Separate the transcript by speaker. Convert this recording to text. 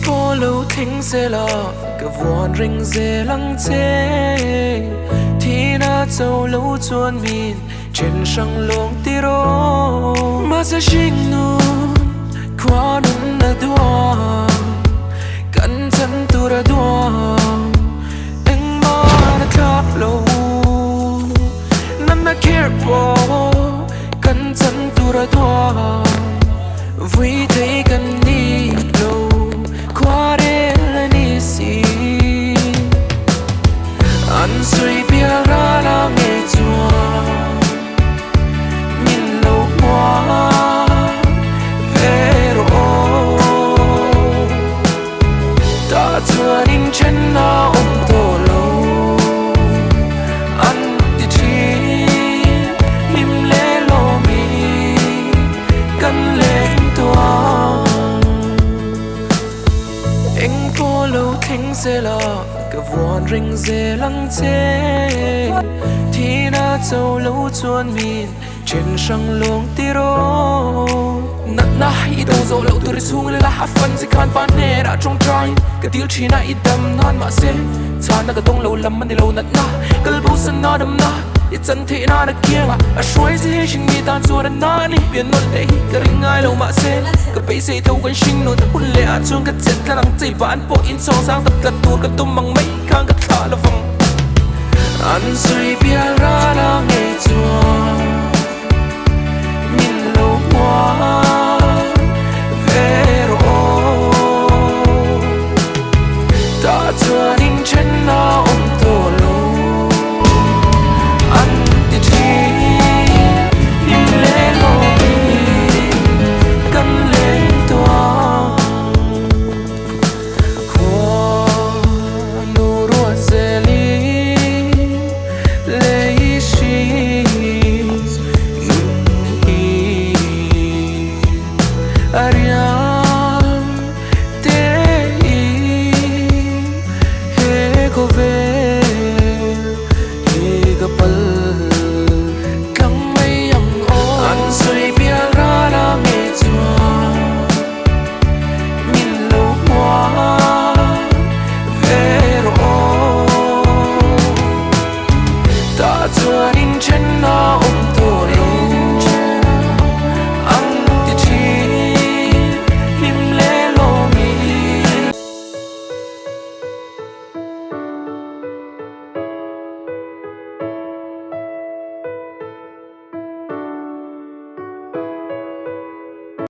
Speaker 1: phố lâu thính sẽ là cả vòn rình dê lăng thế thì na châu lâu chuan min trên sông lông tiro mà sẽ sinh nun qua nun na đua cẩn thận tu ra đua anh mà đã khác lâu nằm na care po cẩn thận tu ra đua vui thấy cần đi lâu qua đến là đi xí anh suy bia ra là nghe chua nhìn lâu qua về rồi ta chưa đến chân nào ôm tổ lâu anh thì chỉ lim lê lô mi cần lên tua anh phố lâu thính sẽ là cả vòn rình dê lăng thế thì na châu lâu chuan min trên sông lông tiro nát na i đâu rồi lâu tôi xuống lên là hát phân sẽ khan pan nè đã trong trái cái tiếng chỉ na i đâm nan mà sẽ cha na cái đông lâu lắm mình đi lâu nát na cái bố sân na đâm na i chân thị na được kia à suy gì hình mi tan rồi na ni biển nôn đấy cái ring ai lâu mà sẽ cái bể sẽ thâu cái sinh nôn hôn lệ à chuông cái chết là lăng chạy ván bộ in song sang tập cật tua cái tôm bằng mấy khang cái thả là vòng anh suy bia ra là nghe chua nhìn lâu qua về rồi ta chưa đến chân nào ôm tổ lâu anh thì chỉ nhìn lên lô mi cần lên toa qua nụ ruột dê li lấy xí Ariam te he ko ve